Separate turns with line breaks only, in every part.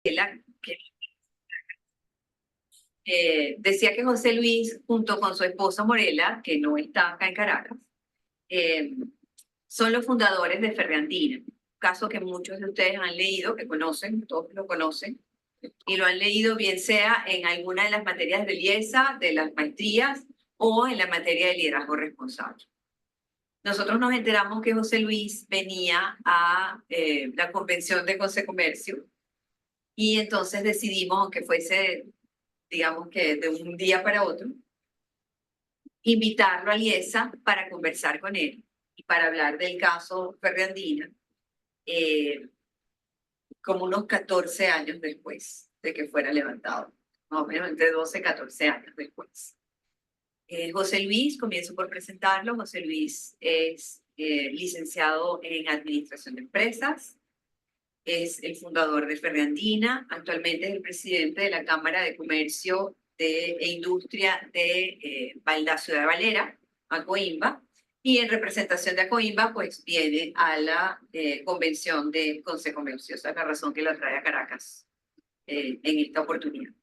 que decía que José Luis, junto con su esposa Morela, que no está acá en Caracas, eh, son los fundadores de Ferreandina, caso que muchos de ustedes han leído, que conocen, todos lo conocen, y lo han leído bien sea en alguna de las materias de IESA, de las maestrías, o en la materia de liderazgo responsable. Nosotros nos enteramos que José Luis venía a la convención de Consecomercio y entonces decidimos que fuese, digamos que de un día para otro, invitarlo a IESA para conversar con él y para hablar del caso Ferreandina, como unos 14 años después de que fuera levantado, más o menos entre 12 y 14 años después. José Luis, comienzo por presentarlo. José Luis es licenciado en Administración de Empresas, es el fundador de Ferreandina, actualmente es el presidente de la Cámara de Comercio e Industria de la ciudad de Valera, Acoimba, y en representación de Acoimba, pues viene a la convención de Consecomercio. Esa es la razón que la trae a Caracas en esta oportunidad.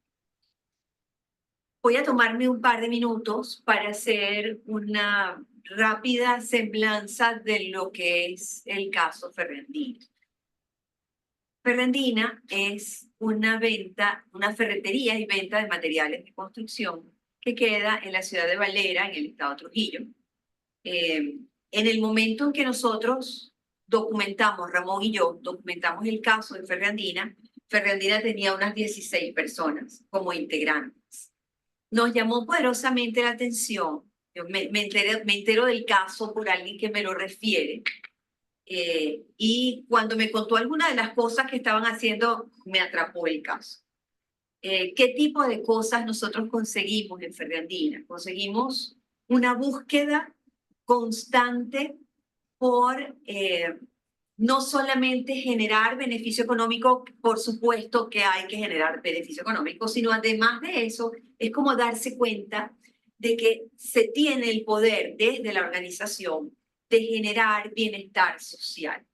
Voy a tomarme un par de minutos para hacer una rápida semblanza de lo que es el caso Ferreandina. Ferreandina es una ferretería y venta de materiales de construcción que queda en la ciudad de Valera, en el estado de Trujillo. En el momento en que nosotros documentamos, Ramón y yo, documentamos el caso de Ferreandina, Ferreandina tenía unas 16 personas como integrantes. Nos llamó poderosamente la atención, yo me entero del caso por alguien que me lo refiere, y cuando me contó algunas de las cosas que estaban haciendo, me atrapó el caso. ¿Qué tipo de cosas nosotros conseguimos en Ferreandina? Conseguimos una búsqueda constante por no solamente generar beneficio económico, por supuesto que hay que generar beneficio económico, sino además de eso, es como darse cuenta de que se tiene el poder desde la organización de generar bienestar social.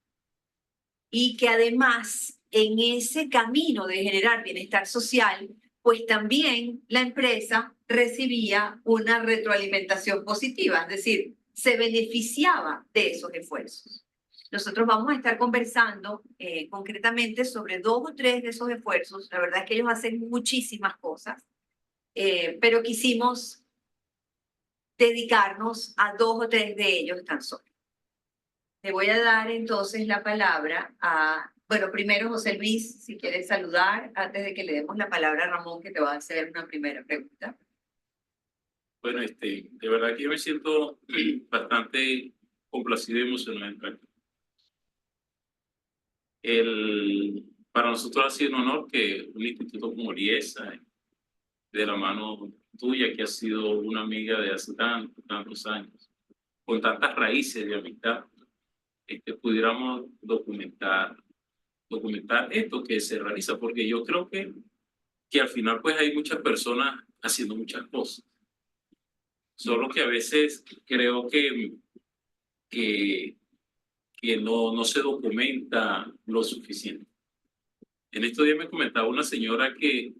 Y que además en ese camino de generar bienestar social, pues también la empresa recibía una retroalimentación positiva, es decir, se beneficiaba de esos esfuerzos. Nosotros vamos a estar conversando concretamente sobre 2 o 3 de esos esfuerzos. La verdad es que ellos hacen muchísimas cosas, pero quisimos dedicarnos a 2 o 3 de ellos tan solo. Le voy a dar entonces la palabra a, bueno, primero José Luis, si quieres saludar, antes de que le demos la palabra a Ramón, que te va a hacer una primera pregunta.
Bueno, de verdad que yo me siento bastante complacido y emocionado. Para nosotros ha sido un honor que un instituto como IESA, de la mano tuya, que ha sido una amiga de hace tantos años, con tantas raíces de amistad, pudiéramos documentar esto que se realiza, porque yo creo que al final pues hay muchas personas haciendo muchas cosas, solo que a veces creo que no se documenta lo suficiente. En estos días me comentaba una señora que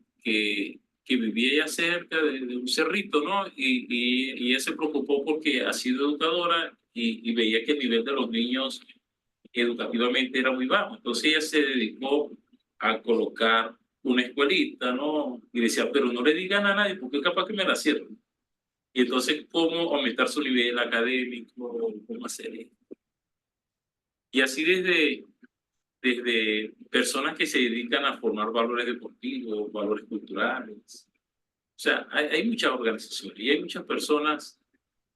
vivía ya cerca de un cerrito, ¿no? Y ella se preocupó porque ha sido educadora y veía que el nivel de los niños educativamente era muy bajo. Entonces ella se dedicó a colocar una escuelita, ¿no? Y decía, pero no le digan a nadie porque es capaz que me la cierren. Y entonces, ¿cómo aumentar su nivel académico? ¿Cómo hacer esto? Y así desde personas que se dedican a formar valores deportivos, valores culturales. O sea, hay muchas organizaciones y hay muchas personas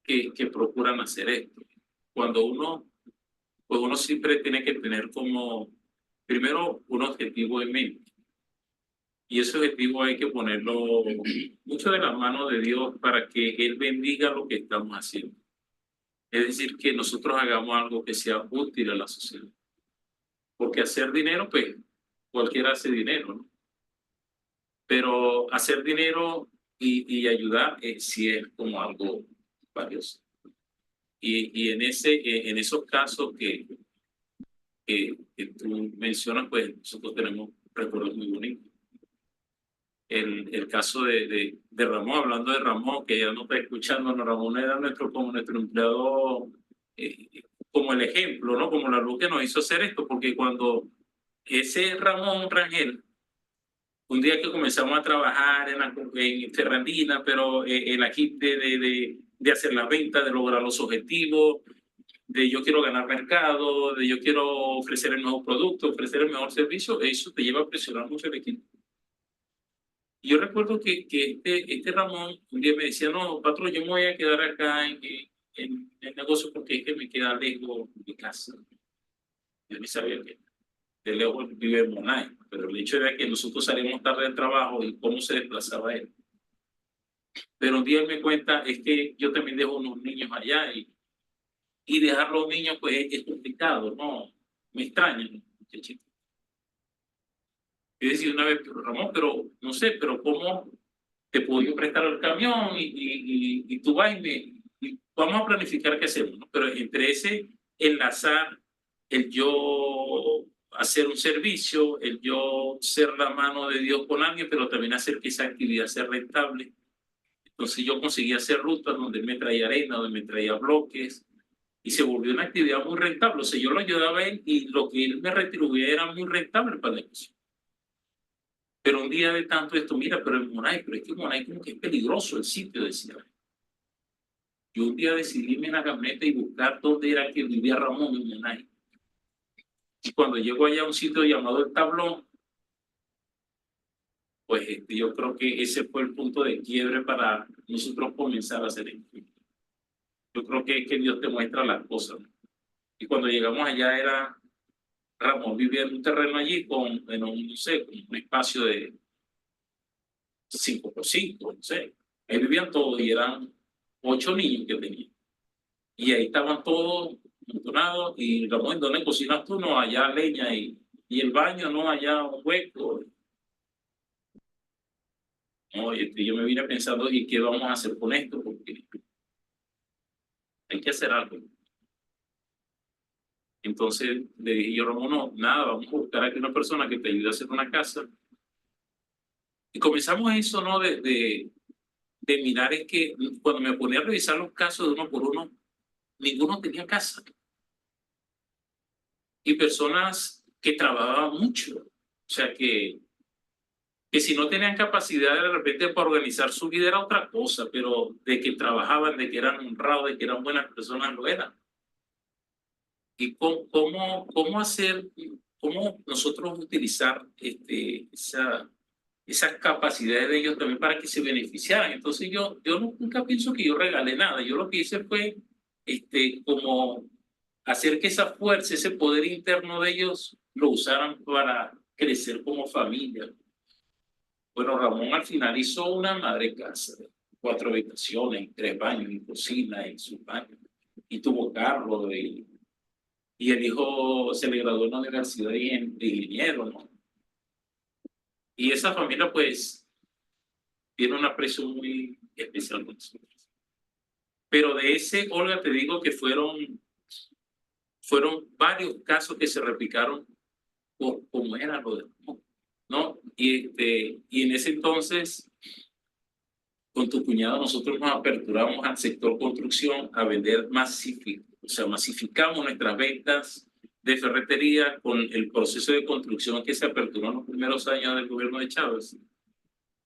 que procuran hacer esto. Cuando pues uno siempre tiene que tener como, primero, un objetivo en mente. Y ese objetivo hay que ponerlo mucho de la mano de Dios para que Él bendiga lo que estamos haciendo. Es decir, que nosotros hagamos algo que sea útil a la sociedad. Porque hacer dinero, pues cualquiera hace dinero, ¿no? Pero hacer dinero y ayudar sí es como algo valioso. Y en esos casos que tú mencionas, pues nosotros tenemos recuerdos muy bonitos. El caso de Ramón, hablando de Ramón, que ya no está escuchando, no, Ramón era como nuestro empleado, como el ejemplo, ¿no? Como la luz que nos hizo hacer esto, porque cuando ese Ramón Rangel, un día que comenzamos a trabajar en Ferrandina, pero el equipo de hacer las ventas, de lograr los objetivos, de yo quiero ganar mercado, de yo quiero ofrecer el nuevo producto, ofrecer el mejor servicio, eso te lleva a presionar mucho el equipo. Y yo recuerdo que este Ramón un día me decía, no, patrón, yo me voy a quedar acá en el negocio porque es que me queda lejos de mi casa. Yo ni sabía que de lejos vive en Monay, pero el hecho era que nosotros salíamos tarde del trabajo y cómo se desplazaba él. Pero un día él me cuenta, es que yo también dejo unos niños allá y dejar los niños pues es complicado, ¿no? Me extraña, muchachito. Yo decía una vez, pero Ramón, pero no sé, pero ¿cómo te puedo yo prestar el camión y tú vas y vamos a planificar qué hacemos, ¿no? Pero entre ese enlazar, el yo hacer un servicio, el yo ser la mano de Dios con alguien, pero también hacer que esa actividad sea rentable. Entonces yo conseguí hacer rutas donde me traía arena, donde me traía bloques, y se volvió una actividad muy rentable. O sea, yo lo ayudaba a él y lo que él me retribuía era muy rentable para el negocio. Pero un día de tanto esto, mira, pero en Monay, pero es que Monay como que es peligroso el sitio, decía. Yo un día decidí irme en la camioneta y buscar dónde era que vivía Ramón en Monay. Y cuando llego allá a un sitio llamado El Tablón, pues yo creo que ese fue el punto de quiebre para nosotros comenzar a hacer esto. Yo creo que es que Dios te muestra las cosas, ¿no? Y cuando llegamos allá era, Ramón vivía en un terreno allí con, bueno, no sé, con un espacio de 5 por 5, no sé. Ahí vivían todos y eran 8 niños que tenían. Y ahí estaban todos amontonados y Ramón, ¿dónde cocinas tú? No, allá leña y el baño, no, allá un hueco. No, yo me vine pensando, ¿y qué vamos a hacer con esto? Porque hay que hacer algo. Entonces le dije yo, Ramón, no, nada, vamos a buscar aquí una persona que te ayude a hacer una casa. Y comenzamos eso, ¿no? De mirar es que cuando me ponía a revisar los casos de uno por uno, ninguno tenía casa. Y personas que trabajaban mucho. O sea, que si no tenían capacidad de repente para organizar su vida era otra cosa, pero de que trabajaban, de que eran honrados, de que eran buenas personas, lo eran. Y cómo hacer, cómo nosotros utilizar esas capacidades de ellos también para que se beneficiaran. Entonces yo nunca pienso que yo regalé nada. Yo lo que hice fue como hacer que esa fuerza, ese poder interno de ellos lo usaran para crecer como familia. Bueno, Ramón al final hizo una madre casa, 4 habitaciones, 3 baños, y cocina, y su baño, y tuvo carro, y el hijo se le graduó en la universidad de ingeniero, ¿no? Y esa familia, pues, tiene un aprecio muy especial con nosotros. Pero de ese, Olga, te digo que fueron varios casos que se replicaron como era lo de Ramón, ¿no? Y en ese entonces, con tu cuñado, nosotros nos aperturamos al sector construcción a vender o sea, masificamos nuestras ventas de ferretería con el proceso de construcción que se aperturó en los primeros años del gobierno de Chávez.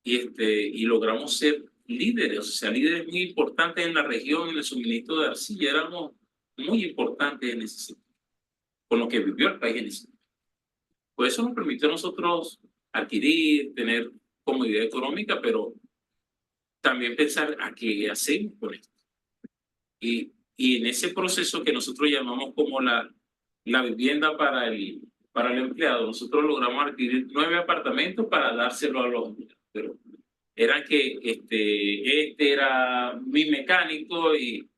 Y logramos ser líderes, o sea, líderes muy importantes en la región, en el suministro de arcilla. Éramos muy importantes en ese sector, con lo que vivió el país en ese sector. Pues eso nos permitió a nosotros adquirir, tener comodidad económica, pero también pensar a qué hacemos con esto. Y en ese proceso que nosotros llamamos como la vivienda para el empleado, nosotros logramos adquirir 9 apartamentos para dárselo a los empleados. Pero eran que este era mi mecánico y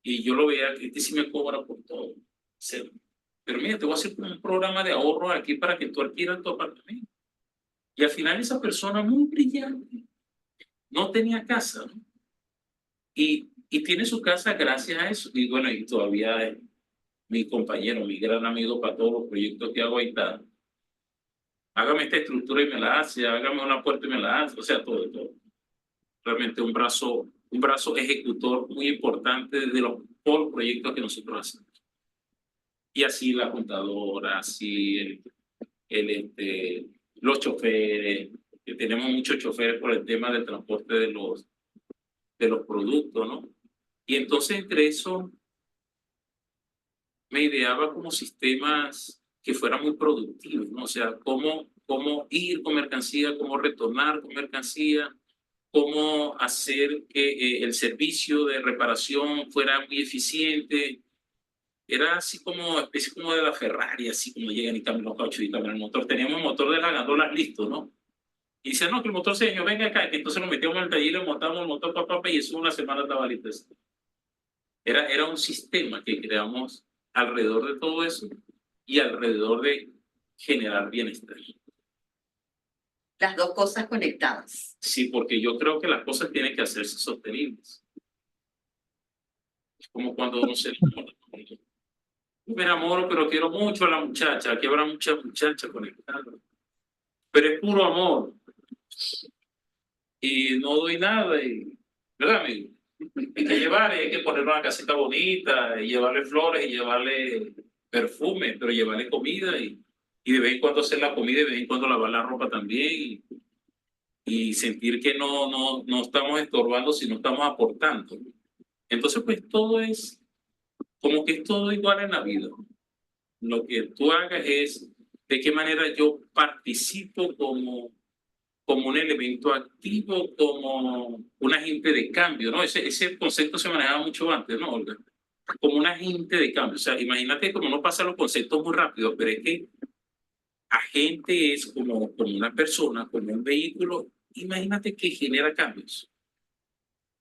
yo lo veía que sí me cobra por todo. Pero mira, te voy a hacer un programa de ahorro aquí para que tú adquieras tu apartamento. Y al final esa persona muy brillante no tenía casa, ¿no? Y tiene su casa gracias a eso. Y bueno, y todavía es mi compañero, mi gran amigo para todos los proyectos que hago ahí está. hágame esta estructura y me la hace, hágame una puerta y me la hace, o sea, todo, todo. Realmente un brazo ejecutor muy importante de todos los proyectos que nosotros hacemos. Y así la contadora, así los choferes, que tenemos muchos choferes por el tema del transporte de los productos, ¿no? Y entonces entre eso me ideaba como sistemas que fueran muy productivos, ¿no? O sea, cómo ir con mercancía, cómo retornar con mercancía, cómo hacer que el servicio de reparación fuera muy eficiente. Era así como, especie como de la Ferrari, así como llegan y cambian los cauchos y cambian el motor. Teníamos el motor de las gandolas listo, ¿no? Y dice, no, que el motor se dañó, venga acá, que entonces lo metíamos en el taller, le montamos el motor, papá, y eso una semana estaba listo. Era un sistema que creamos alrededor de todo eso y alrededor de generar bienestar.
Las dos cosas conectadas.
Sí, porque yo creo que las cosas tienen que hacerse sostenibles. Es como cuando uno se enamora. Yo me enamoro, pero quiero mucho a la muchacha. Aquí habrá muchas muchachas conectadas. Pero es puro amor. Y no doy nada. ¿Verdad, amigo? Hay que llevarle, hay que ponerle una casita bonita, y llevarle flores, y llevarle perfume, pero llevarle comida y de vez en cuando hacer la comida y de vez en cuando lavar la ropa también y sentir que no estamos estorbando, sino estamos aportando. Entonces, pues todo es como que es todo igual en la vida. Lo que tú hagas es de qué manera yo participo como un elemento activo, como un agente de cambio, ¿no? Ese concepto se manejaba mucho antes, ¿no, Olga? Como un agente de cambio. O sea, imagínate cómo no pasan los conceptos muy rápido, pero es que agente es como una persona, como un vehículo. Imagínate que genera cambios.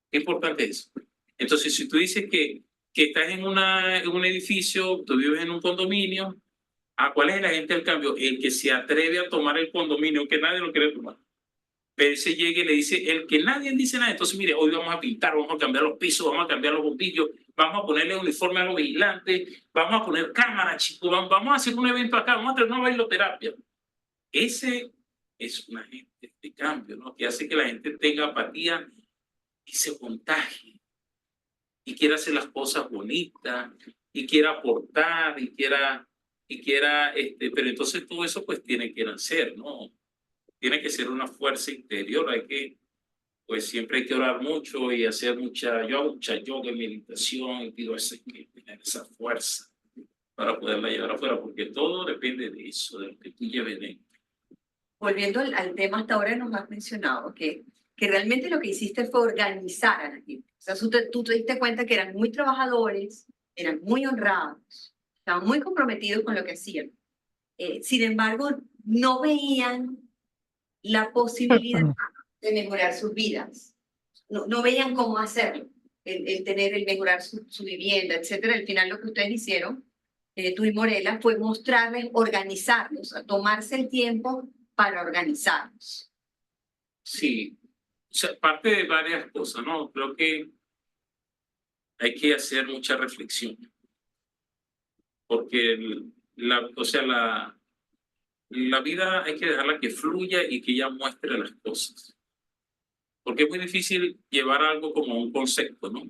Qué importante es. Entonces, si tú dices que estás en un edificio, tú vives en un condominio, ¿a cuál es el agente del cambio? El que se atreve a tomar el condominio, que nadie lo quiere tomar. Pero ese llega y le dice, el que nadie dice nada, entonces mire, hoy vamos a pintar, vamos a cambiar los pisos, vamos a cambiar los bombillos, vamos a ponerle uniforme a los vigilantes, vamos a poner cámaras, chicos, vamos a hacer un evento acá, vamos a tener una bailoterapia. Ese es un agente de cambio, ¿no? Que hace que la gente tenga apatía y se contagie y quiera hacer las cosas bonitas y quiera aportar y quiera pero entonces todo eso pues tiene que nacer, ¿no? Tiene que ser una fuerza interior, pues siempre hay que orar mucho y hacer yo hago mucha yoga y meditación y pido tener esa fuerza para poderla llevar afuera, porque todo depende de eso, de lo que tú lleves dentro.
Volviendo al tema, hasta ahora nos has mencionado que realmente lo que hiciste fue organizar a la gente. O sea, tú te diste cuenta que eran muy trabajadores, eran muy honrados, estaban muy comprometidos con lo que hacían. Sin embargo, no veían la posibilidad de mejorar sus vidas. No veían cómo hacerlo, el mejorar su vivienda, etcétera. Al final lo que ustedes hicieron, tú y Morela, fue mostrarles, organizarlos, a tomarse el tiempo para organizarlos.
Sí, o sea, parte de varias cosas, ¿no? Creo que hay que hacer mucha reflexión, porque la vida hay que dejarla que fluya y que ella muestre las cosas. Porque es muy difícil llevar algo como un concepto, ¿no?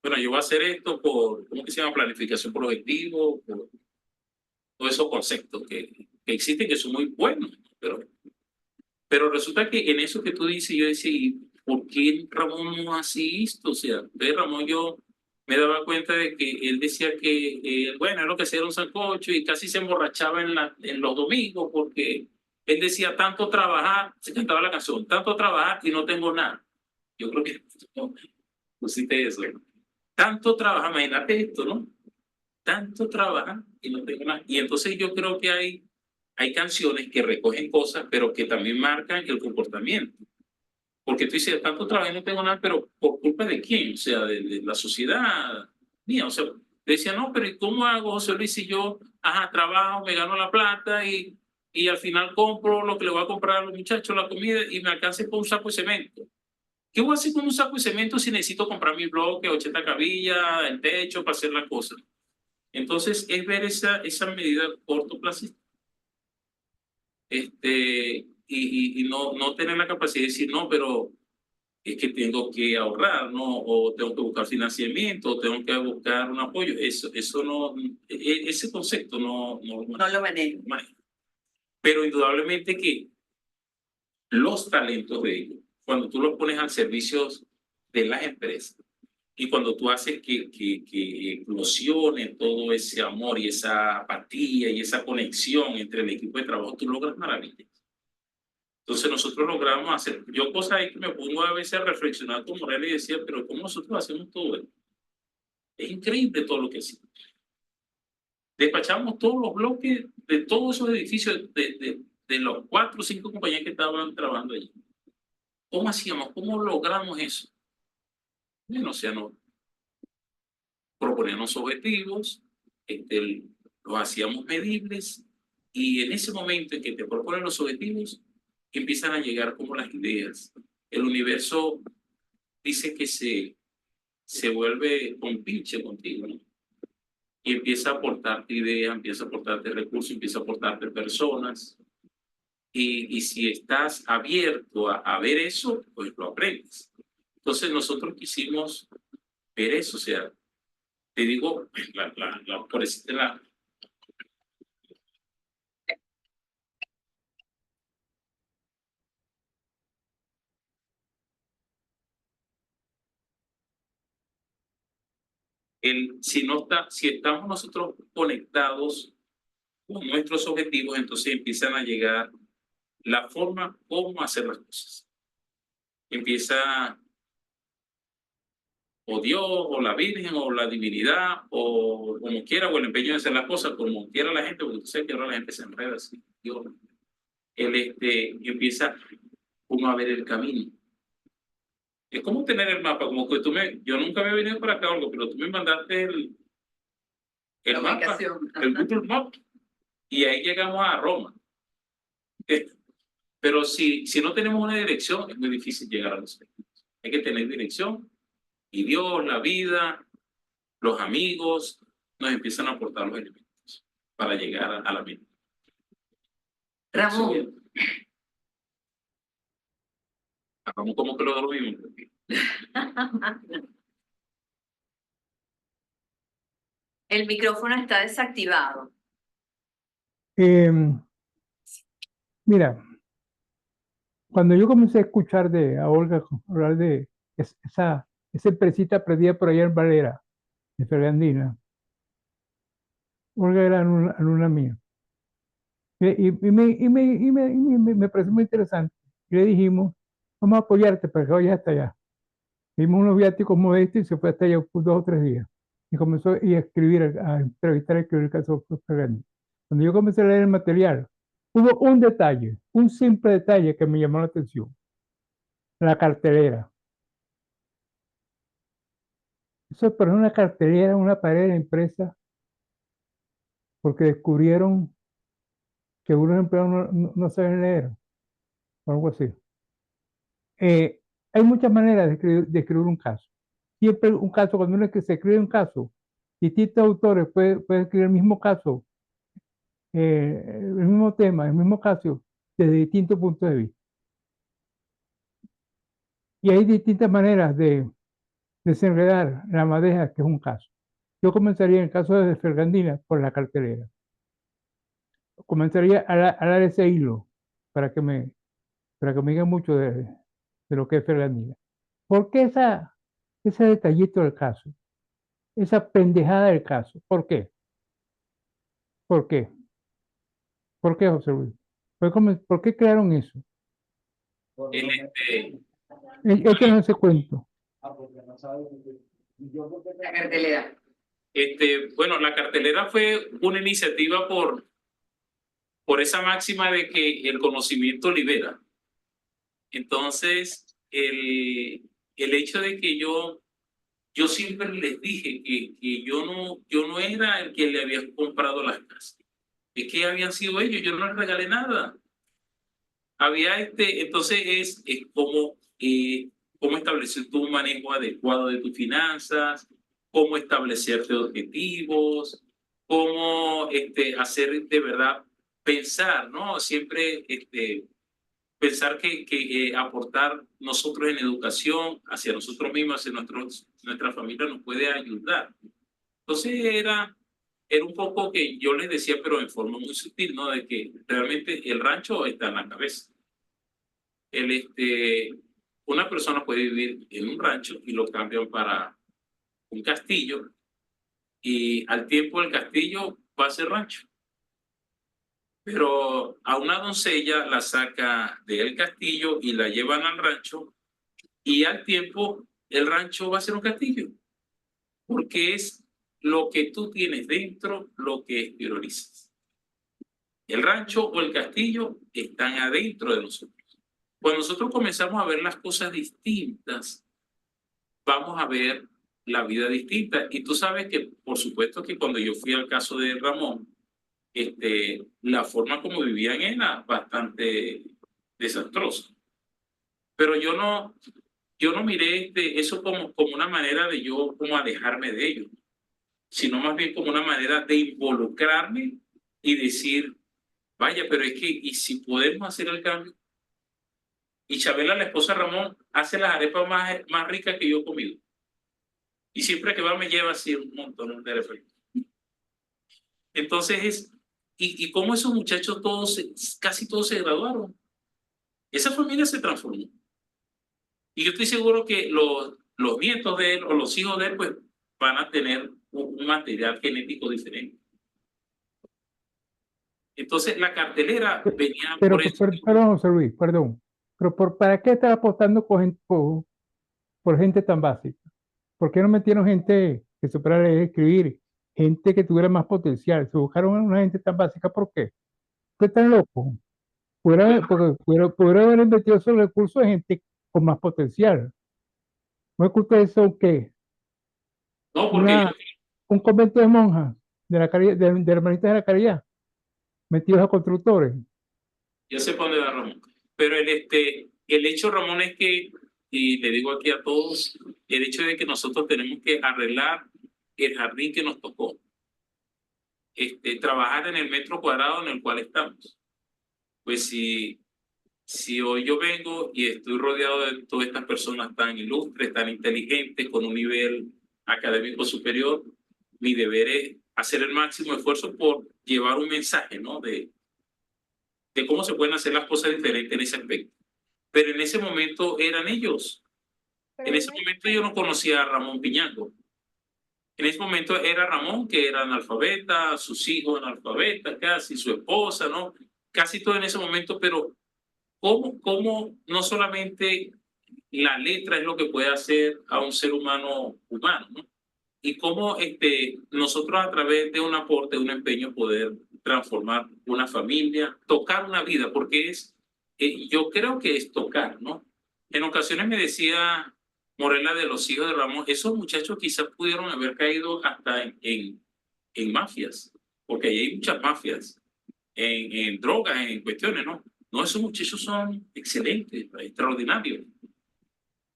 Bueno, yo voy a hacer esto ¿cómo que se llama? Planificación por objetivo, por todos esos conceptos que existen, que son muy buenos, pero resulta que en eso que tú dices, yo decía, ¿y por qué Ramón no hace esto? O sea, Ramón, yo me daba cuenta de que él decía que, bueno, es lo que hacía era un sancocho y casi se emborrachaba en los domingos porque él decía, tanto trabajar, se cantaba la canción, tanto trabajar y no tengo nada. Yo creo que no, pusiste eso. Tanto trabajar, imagínate esto, ¿no? Tanto trabajar y no tengo nada. Y entonces yo creo que hay canciones que recogen cosas, pero que también marcan el comportamiento. Porque tú dices, tanto trabajo y no tengo nada, pero ¿por culpa de quién? O sea, de la sociedad mía. O sea, decía, no, pero ¿y cómo hago, José Luis, si yo, trabajo, me gano la plata y al final compro lo que le voy a comprar a los muchachos, la comida, y me alcance con un saco de cemento? ¿Qué voy a hacer con un saco de cemento si necesito comprar mi bloque, 80 cabillas, el techo para hacer las cosas? Entonces, es ver esa medida cortoplacista. y no tener la capacidad de decir, no, pero es que tengo que ahorrar, ¿no? O tengo que buscar financiamiento, o tengo que buscar un apoyo. Eso no, ese concepto
No lo manejo.
manejo. Pero indudablemente que los talentos de ellos, cuando tú los pones al servicio de las empresas y cuando tú haces que eclosione todo ese amor y esa apatía y esa conexión entre el equipo de trabajo, tú logras maravillas. Entonces nosotros logramos hacer, yo cosas ahí que me pongo a veces a reflexionar con Morel y decía, pero ¿cómo nosotros hacemos todo esto? Es increíble todo lo que hacemos. Despachamos todos los bloques de todos esos edificios de los 4 o 5 compañías que estaban trabajando allí. ¿Cómo hacíamos? ¿Cómo logramos eso? Bueno, o sea, nos proponíamos objetivos, los hacíamos medibles y en ese momento en que te proponen los objetivos, empiezan a llegar como las ideas. El universo dice que se vuelve compinche contigo, ¿no? Y empieza a aportarte ideas, empieza a aportarte recursos, empieza a aportarte personas. Y si estás abierto a ver eso, pues lo aprendes. Entonces nosotros quisimos ver eso, o sea, te digo, por decirte si estamos nosotros conectados con nuestros objetivos, entonces empiezan a llegar la forma cómo hacer las cosas. Empieza o Dios, o la Virgen, o la divinidad, o como quiera, o el empeño de hacer las cosas como quiera la gente, porque tú sabes que ahora la gente se enreda así. Dios, empieza uno a ver el camino. Es como tener el mapa, como que yo nunca había venido para acá o algo, pero tú me mandaste el mapa, el Google Map, y ahí llegamos a Roma. Pero si no tenemos una dirección, es muy difícil llegar a los objetivos. Hay que tener dirección, y Dios, la vida, los amigos, nos empiezan a aportar los elementos para llegar a la meta.
Ramón.
Ramón, ¿cómo que lo mismo?
El micrófono está desactivado.
Mira, cuando yo comencé a escuchar a Olga hablar de esa empresita perdida por allá en Valera, de Fergandina, Olga era alumna mía. Y me pareció muy interesante. Y le dijimos, vamos a apoyarte para que vayas hasta allá. Dimos unos viáticos modestos y se fue hasta allá por 2 o 3 días. Y comenzó a escribir, a entrevistar, a escribir el caso de Fergandina. Cuando yo comencé a leer el material, hubo un detalle, un simple detalle que me llamó la atención. La cartelera. Eso es una cartelera, una pared de la empresa, porque descubrieron que algunos empleados no saben leer, o algo así. Hay muchas maneras de escribir un caso. Siempre un caso, cuando uno se escribe un caso, distintos autores pueden escribir el mismo caso, el mismo tema, el mismo caso, desde distintos puntos de vista. Y hay distintas maneras de desenredar la madeja que es un caso. Yo comenzaría en el caso de Fergandina por la cartelera. Comenzaría a dar ese hilo para que me digan mucho de lo que es Fergandina. ¿Por qué ese detallito del caso? Esa pendejada del caso. ¿Por qué? ¿Por qué? ¿Por qué, José Luis? ¿Por qué crearon eso? Échanos ese cuento.
La cartelera.
Bueno, la cartelera fue una iniciativa por esa máxima de que el conocimiento libera. Entonces, el hecho de que yo siempre les dije que yo no era el que le había comprado las casas, es que habían sido ellos, yo no les regalé nada. Entonces es como cómo establecer tu manejo adecuado de tus finanzas, cómo establecerte objetivos, cómo hacer de verdad pensar, ¿no? Siempre pensar que aportar nosotros en educación hacia nosotros mismos, hacia nuestra familia nos puede ayudar. Entonces era un poco que yo les decía, pero en forma muy sutil, ¿no? De que realmente el rancho está en la cabeza. Una persona puede vivir en un rancho y lo cambian para un castillo, y al tiempo el castillo va a ser rancho. Pero a una doncella la saca del castillo y la llevan al rancho, y al tiempo el rancho va a ser un castillo, porque es lo que tú tienes dentro lo que exteriorizas. El rancho o el castillo están adentro de nosotros. Cuando nosotros comenzamos a ver las cosas distintas, vamos a ver la vida distinta. Y tú sabes que, por supuesto, que cuando yo fui al caso de Ramón, la forma como vivían era bastante desastrosa. Pero yo no miré eso como una manera de yo como alejarme de ellos, sino más bien como una manera de involucrarme y decir, vaya, pero es que, ¿y si podemos hacer el cambio? Y Chabela, la esposa de Ramón, hace las arepas más ricas que yo he comido. Y siempre que va me lleva así un montón de arepas. Entonces y como esos muchachos casi todos se graduaron. Esa familia se transformó. Y yo estoy seguro que los nietos de él o los hijos de él, pues, van a tener un material genético diferente. Entonces, la cartelera venía
Pero,
por eso.
perdón, José Luis, perdón. Pero ¿para qué estás apostando por gente tan básica? ¿Por qué no metieron gente que supiera leer y escribir? Gente que tuviera más potencial. Se buscaron a una gente tan básica, ¿por qué? ¿Qué tan loco? Pudiera haber invertido esos recursos en gente con más potencial. ¿No es culpa de eso qué?
No, porque
Un convento de monjas, de la caridad, de hermanitas de la caridad, metidos a constructores.
yo sé para dónde va Ramón. Pero el hecho, Ramón, es que, y le digo aquí a todos, el hecho de que nosotros tenemos que arreglar el jardín que nos tocó. Trabajar en el metro cuadrado en el cual estamos. Pues si hoy yo vengo y estoy rodeado de todas estas personas tan ilustres, tan inteligentes, con un nivel académico superior, mi deber es hacer el máximo esfuerzo por llevar un mensaje, ¿no? De cómo se pueden hacer las cosas diferentes en ese aspecto. Pero en ese momento eran ellos. En ese momento yo no conocía a Ramón Piñango. En ese momento era Ramón, que era analfabeta, sus hijos analfabetas, casi su esposa, ¿no? Casi todo en ese momento, pero ¿cómo no solamente la letra es lo que puede hacer a un ser humano, ¿no? Y cómo nosotros a través de un aporte, de un empeño, poder transformar una familia, tocar una vida, porque yo creo que es tocar, ¿no? En ocasiones me decía Morela de los hijos de Ramón, esos muchachos quizás pudieron haber caído hasta en mafias, porque ahí hay muchas mafias, en drogas, en cuestiones, ¿no? No, esos muchachos son excelentes, extraordinarios.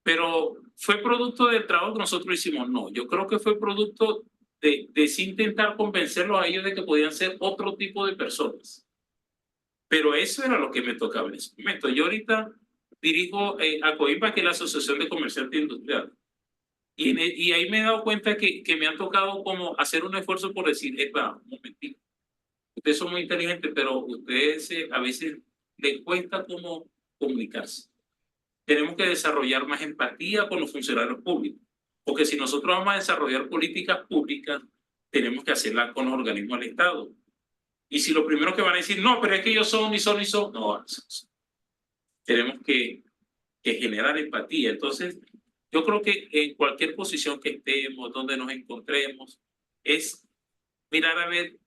Pero ¿fue producto del trabajo que nosotros hicimos? No, yo creo que fue producto de sí intentar convencerlos a ellos de que podían ser otro tipo de personas. Pero eso era lo que me tocaba en ese momento. Yo ahorita dirijo a COIMPA, que es la Asociación de Comerciantes Industriales. Y ahí me he dado cuenta que me han tocado como hacer un esfuerzo por decir, un momentito, ustedes son muy inteligentes, pero ustedes a veces les cuesta como comunicarse. Tenemos que desarrollar más empatía con los funcionarios públicos, porque si nosotros vamos a desarrollar políticas públicas, tenemos que hacerlas con los organismos del Estado. Y si lo primero que van a decir, no, pero es que ellos son, no, tenemos que generar empatía. Entonces, yo creo que en cualquier posición que estemos, donde nos encontremos, es mirar a ver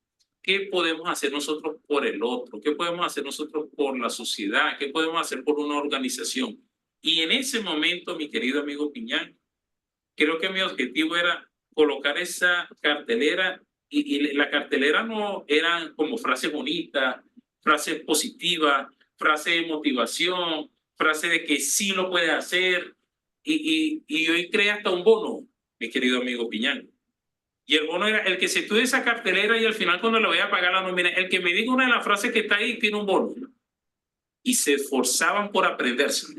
qué podemos hacer nosotros por el otro, qué podemos hacer nosotros por la sociedad, qué podemos hacer por una organización. Y en ese momento, mi querido amigo Piñán, creo que mi objetivo era colocar esa cartelera, y la cartelera no eran como frases bonitas, frases positivas, frases de motivación, frases de que sí lo puedes hacer, y hoy creé hasta un bono, mi querido amigo Piñán. Y el bono era el que se estudie esa cartelera y al final cuando le voy a pagar la nómina, el que me diga una de las frases que está ahí tiene un bono. Y se esforzaban por aprenderse.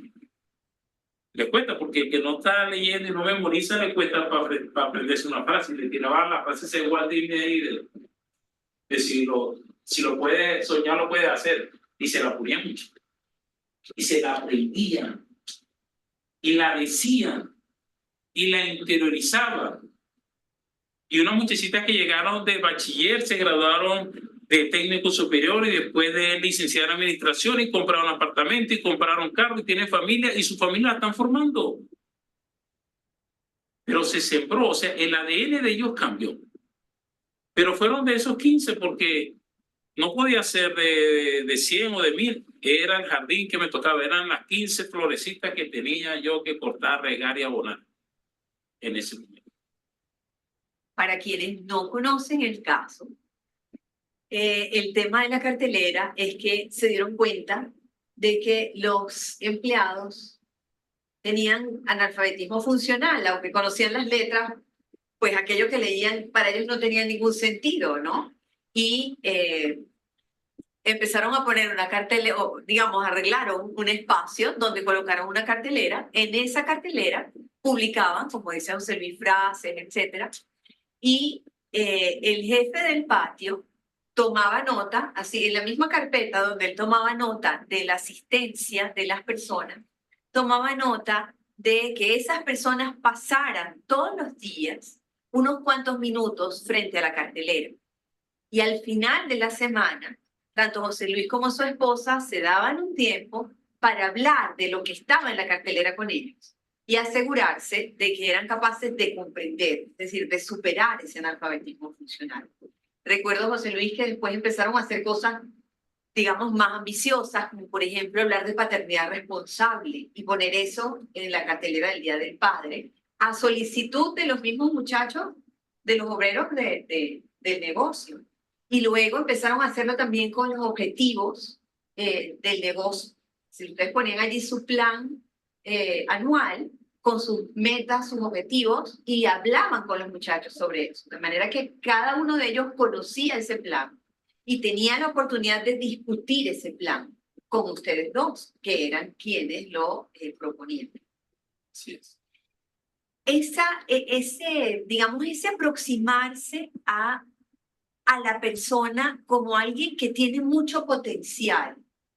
Le cuesta, porque el que no está leyendo y no memoriza le cuesta para aprenderse una frase. Y le tiraban la frase ese Walt Disney ahí de si lo puede soñar, lo puede hacer. Y se la ponían mucho. Y se la aprendían. Y la decían. Y la interiorizaban. Y unas muchachitas que llegaron de bachiller se graduaron de técnico superior y después de licenciada en administración y compraron apartamento y compraron carro y tienen familia y su familia la están formando. Pero se sembró, o sea, el ADN de ellos cambió. Pero fueron de esos 15 porque no podía ser de 100 o de 1000. Era el jardín que me tocaba, eran las 15 florecitas que tenía yo que cortar, regar y abonar en ese momento.
Para quienes no conocen el caso, el tema de la cartelera es que se dieron cuenta de que los empleados tenían analfabetismo funcional, aunque conocían las letras, pues aquello que leían para ellos no tenía ningún sentido, ¿no? Y empezaron a poner una cartelera, o digamos, arreglaron un espacio donde colocaron una cartelera. En esa cartelera publicaban, como dice José Luis, frases, etcétera. Y el jefe del patio tomaba nota, así en la misma carpeta donde él tomaba nota de la asistencia de las personas, tomaba nota de que esas personas pasaran todos los días unos cuantos minutos frente a la cartelera. Y al final de la semana, tanto José Luis como su esposa se daban un tiempo para hablar de lo que estaba en la cartelera con ellos y asegurarse de que eran capaces de comprender, es decir, de superar ese analfabetismo funcional. Recuerdo, José Luis, que después empezaron a hacer cosas, digamos, más ambiciosas, como por ejemplo hablar de paternidad responsable y poner eso en la cartelera del Día del Padre, a solicitud de los mismos muchachos, de los obreros del negocio. Y luego empezaron a hacerlo también con los objetivos del negocio. Si ustedes ponían allí su plan anual, con sus metas, sus objetivos, y hablaban con los muchachos sobre eso, de manera que cada uno de ellos conocía ese plan y tenía la oportunidad de discutir ese plan con ustedes dos, que eran quienes lo proponían.
Así es.
Digamos, ese aproximarse a la persona como alguien que tiene mucho potencial,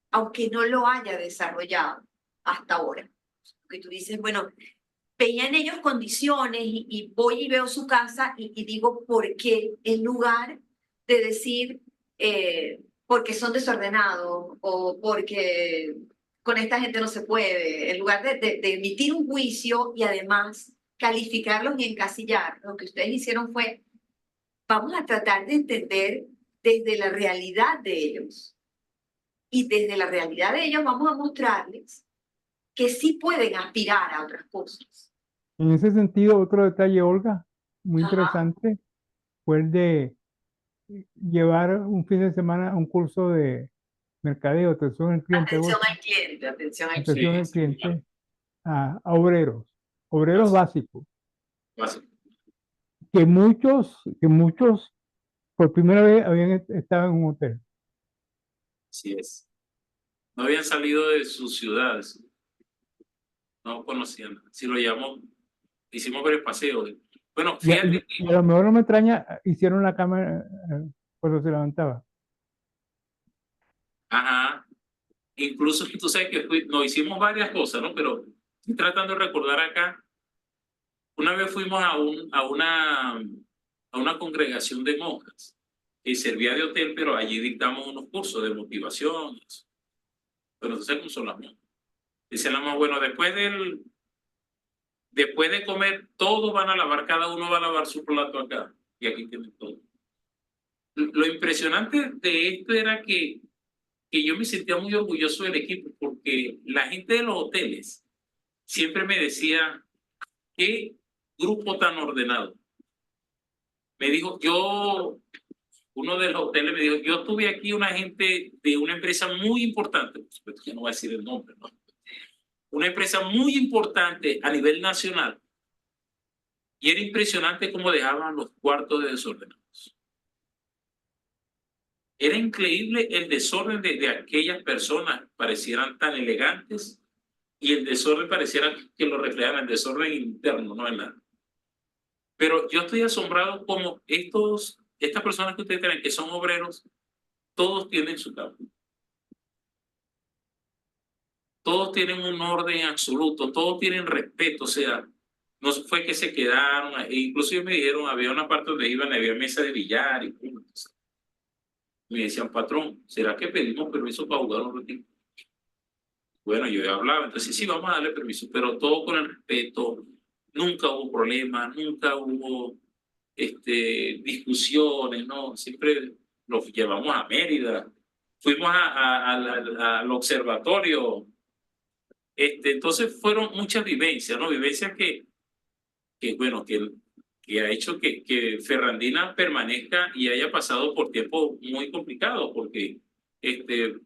aunque no lo haya desarrollado hasta ahora. Porque tú dices, bueno, veía en ellos condiciones y voy y veo su casa y digo, ¿por qué? En lugar de decir, porque son desordenados o porque con esta gente no se puede, en lugar de emitir un juicio y además calificarlos y encasillar, lo que ustedes hicieron fue, vamos a tratar de entender desde la realidad de ellos. Y desde la realidad de ellos vamos a mostrarles que sí pueden aspirar a otras cosas.
En ese sentido, otro detalle, Olga, muy
Ajá.
interesante, fue el de llevar un fin de semana un curso de mercadeo, atención al cliente,
Atención al cliente, atención al cliente.
atención al
Sí,
cliente, a obreros básicos, que muchos por primera vez habían estado en un hotel.
así es. No habían salido de sus ciudades. No conocían. Si lo llamamos, hicimos varios paseos. Bueno,
Y a,
fíjate.
y a lo mejor no me extraña, hicieron la cama cuando se levantaba.
Ajá. Incluso tú sabes que nos hicimos varias cosas, ¿no? Pero estoy tratando de recordar acá. Una vez fuimos a una congregación de monjas y servía de hotel, pero allí dictamos unos cursos de motivación. Pero tú sabes cómo son las monjas. Dicen las monjas, bueno, después de comer, todos van a lavar, cada uno va a lavar su plato acá. Y aquí tienen todo. Lo impresionante de esto era que yo me sentía muy orgulloso del equipo, porque la gente de los hoteles siempre me decía, qué grupo tan ordenado. Me dijo, uno de los hoteles me dijo, yo tuve aquí una gente de una empresa muy importante, por supuesto que no voy a decir el nombre, ¿no? Una empresa muy importante a nivel nacional, Y era impresionante cómo dejaban los cuartos desordenados. Era increíble el desorden de aquellas personas, parecieran tan elegantes, y el desorden pareciera que lo reflejaban, el desorden interno, no en la. Pero yo estoy asombrado como estas personas que ustedes tienen, que son obreros, todos tienen su cama. Todos tienen un orden absoluto, todos tienen respeto, o sea, no fue que se quedaron, incluso ellos me dijeron, había una parte donde iban, había mesa de billar y puntos. Me decían, patrón, ¿será que pedimos permiso para jugar un ratito? Bueno, yo ya hablaba, entonces sí, vamos a darle permiso, pero todo con el respeto, nunca hubo problemas, nunca hubo discusiones, ¿no? Siempre los llevamos a Mérida, fuimos al observatorio, entonces fueron muchas vivencias, ¿no? Vivencias bueno, que ha hecho que Ferrandina permanezca y haya pasado por tiempos muy complicados, porque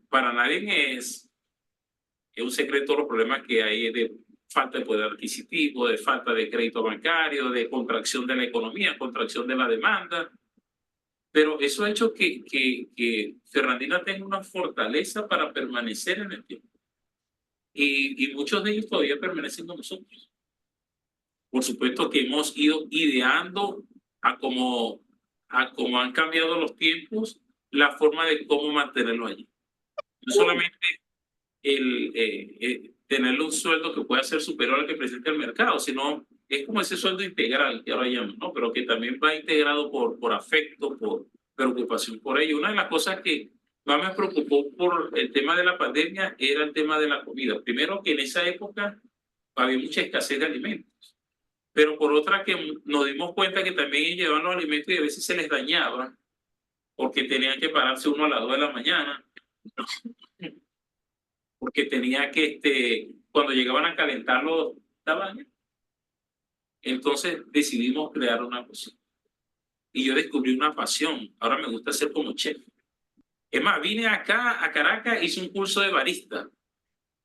para nadie es un secreto los problemas que hay de falta de poder adquisitivo, de falta de crédito bancario, de contracción de la economía, contracción de la demanda. Pero eso ha hecho que Ferrandina tenga una fortaleza para permanecer en el tiempo. Y muchos de ellos todavía permanecen con nosotros. Por supuesto que hemos ido ideando a cómo han cambiado los tiempos, la forma de cómo mantenerlo allí. No solamente tenerle un sueldo que pueda ser superior al que presenta el mercado, sino es como ese sueldo integral que ahora llaman, ¿no? Pero que también va integrado por afecto, por preocupación por ello. Una de las cosas que más me preocupó por el tema de la pandemia era el tema de la comida. Primero, que en esa época había mucha escasez de alimentos, pero por otra que nos dimos cuenta que también llevaban los alimentos y a veces se les dañaba porque tenían que pararse uno a las 2 de la mañana, porque tenía que, cuando llegaban a calentarlo, estaban. Entonces decidimos crear una cocina. Y yo descubrí una pasión. Ahora me gusta ser como chef. Es más, vine acá a Caracas, hice un curso de barista.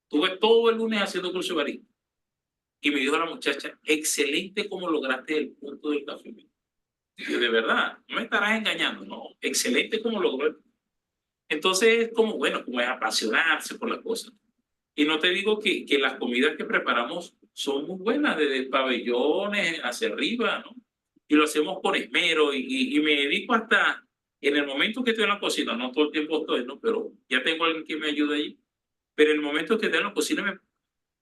Tuve todo el lunes haciendo curso de barista. Y me dijo la muchacha, excelente como lograste el punto del café. Y yo, de verdad, no me estarás engañando, no, excelente como logró. Entonces es como, bueno, como es apasionarse por las cosas. Y no te digo que las comidas que preparamos son muy buenas, desde pabellones hacia arriba, ¿no? Y lo hacemos con esmero y me dedico hasta, en el momento que estoy en la cocina, no todo el tiempo estoy, ¿no? Pero ya tengo alguien que me ayude allí. Pero en el momento que estoy en la cocina me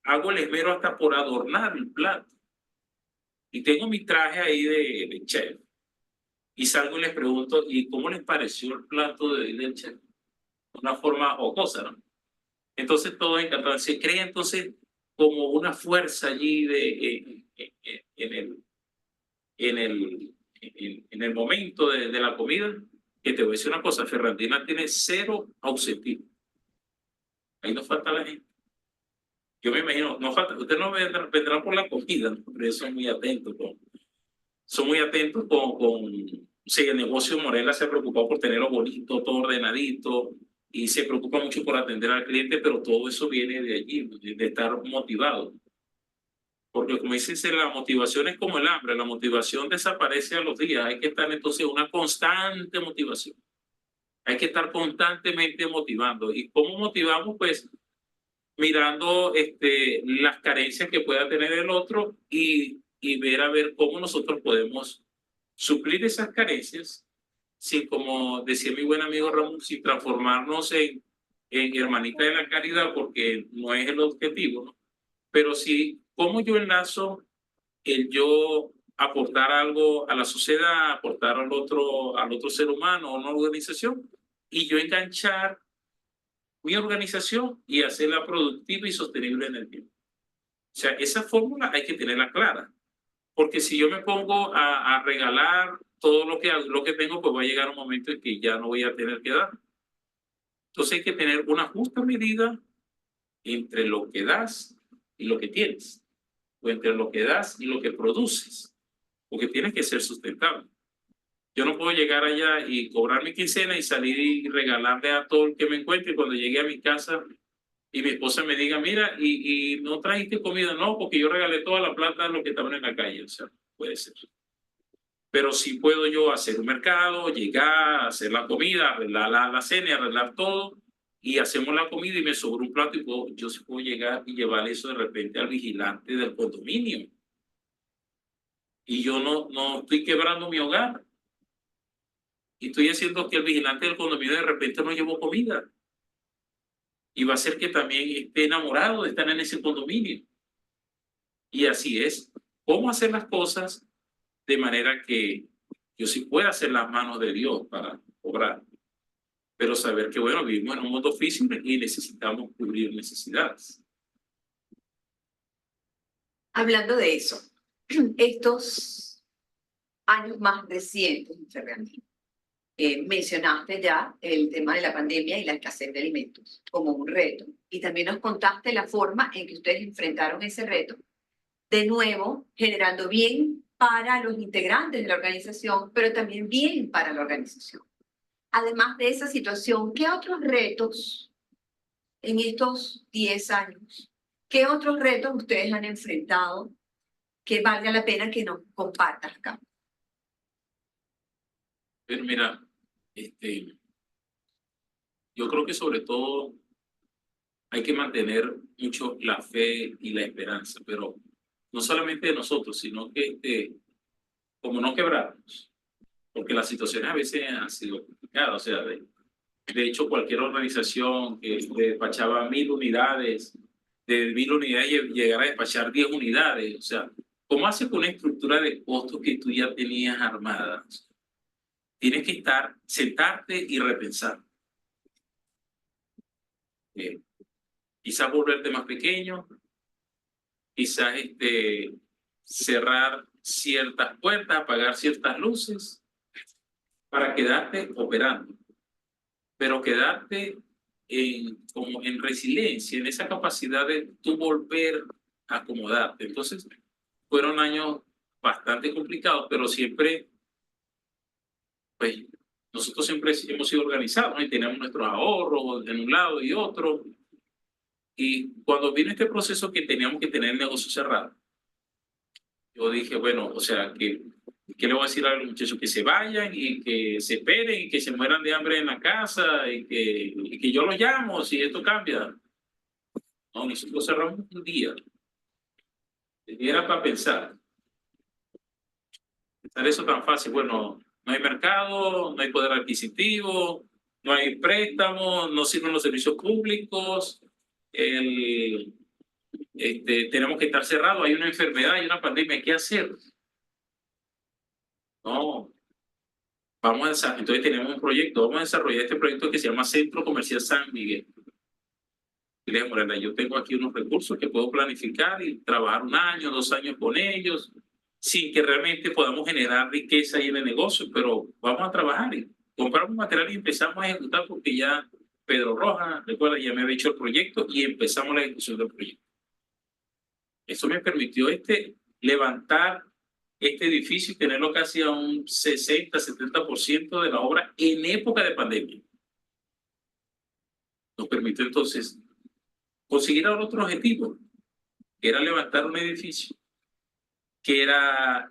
hago el esmero hasta por adornar el plato. Y tengo mi traje ahí de chef. Y salgo y les pregunto, ¿y cómo les pareció el plato del chef? Una forma jocosa, ¿no? Entonces todos encantados. Se crea entonces como una fuerza allí en el momento de la comida, que te voy a decir una cosa, Ferrandina tiene 0 ausentismo. Ahí nos falta la gente. Yo me imagino, no falta, ustedes no vendrán por la comida, ¿no? Pero son muy atentos sí, el negocio Morela se ha preocupado por tenerlo bonito, todo ordenadito, y se preocupa mucho por atender al cliente, pero todo eso viene de allí, de estar motivado. Porque como dices, la motivación es como el hambre, la motivación desaparece a los días, hay que estar entonces una constante motivación. Hay que estar constantemente motivando. ¿Y cómo motivamos? Pues mirando las carencias que pueda tener el otro y ver a ver cómo nosotros podemos suplir esas carencias sin, como decía mi buen amigo Ramón, sin transformarnos en hermanita de la caridad, porque no es el objetivo, ¿no? Pero sí, cómo yo enlazo el yo aportar algo a la sociedad, aportar al otro ser humano, a una organización, y yo enganchar mi organización y hacerla productiva y sostenible en el tiempo. O sea, esa fórmula hay que tenerla clara, porque si yo me pongo a regalar todo lo que tengo, pues va a llegar un momento en que ya no voy a tener que dar. Entonces hay que tener una justa medida entre lo que das y lo que tienes, o entre lo que das y lo que produces, porque tienes que ser sustentable. Yo no puedo llegar allá y cobrar mi quincena y salir y regalarle a todo el que me encuentre, y cuando llegue a mi casa y mi esposa me diga, mira, y no trajiste comida, no, porque yo regalé toda la plata a los que estaban en la calle. O sea, puede ser. Pero sí puedo yo hacer un mercado, llegar, hacer la comida, arreglar la cena, arreglar todo, y hacemos la comida y me sobra un plato y yo sí puedo llegar y llevar eso de repente al vigilante del condominio. Y yo no estoy quebrando mi hogar. Y estoy haciendo que el vigilante del condominio de repente no llevó comida. Y va a ser que también esté enamorado de estar en ese condominio. Y así es. ¿Cómo hacer las cosas de manera que yo sí pueda hacer las manos de Dios para obrar? Pero saber que, bueno, vivimos en un mundo físico y necesitamos cubrir necesidades.
Hablando de eso, estos años más recientes, Fernando, mencionaste ya el tema de la pandemia y la escasez de alimentos como un reto. Y también nos contaste la forma en que ustedes enfrentaron ese reto, de nuevo, generando bien para los integrantes de la organización, pero también bien para la organización. Además de esa situación, ¿qué otros retos en estos 10 años, qué otros retos ustedes han enfrentado que valga la pena que nos compartas acá?
Pero mira, yo creo que sobre todo hay que mantener mucho la fe y la esperanza, pero no solamente de nosotros, sino que como no quebrarnos, porque las situaciones a veces han sido complicadas. O sea, de hecho, cualquier organización que despachaba 1000 unidades, de 1000 unidades llegar a despachar 10 unidades, o sea, ¿cómo haces con una estructura de costos que tú ya tenías armada? Tienes que sentarte y repensar. Quizás volverte más pequeño, quizás cerrar ciertas puertas, apagar ciertas luces para quedarte operando, pero quedarte como en resiliencia, en esa capacidad de tú volver a acomodarte. Entonces, fueron años bastante complicados, pero siempre, pues, nosotros siempre hemos sido organizados, ¿no? Y tenemos nuestros ahorros en un lado y otro. Y cuando vino este proceso que teníamos que tener el negocio cerrado, yo dije, bueno, o sea, ¿qué le voy a decir a los muchachos? Que se vayan y que se esperen y que se mueran de hambre en la casa y que yo los llamo si esto cambia. No, nosotros cerramos un día. El día era para pensar. Pensar eso tan fácil. Bueno, no hay mercado, no hay poder adquisitivo, no hay préstamos, no sirven los servicios públicos, tenemos que estar cerrados, hay una enfermedad, hay una pandemia, ¿qué hacer? No, entonces tenemos un proyecto, vamos a desarrollar este proyecto que se llama Centro Comercial San Miguel. Y le dije, Morena, yo tengo aquí unos recursos que puedo planificar y trabajar 1 año, 2 años con ellos, sin que realmente podamos generar riqueza ahí en el negocio, pero vamos a trabajar y compramos material y empezamos a ejecutar porque ya Pedro Rojas, recuerda, ya me había hecho el proyecto y empezamos la ejecución del proyecto. Eso me permitió levantar este edificio y tenerlo casi a un 60-70% de la obra en época de pandemia. Nos permitió entonces conseguir ahora otro objetivo, que era levantar un edificio, que era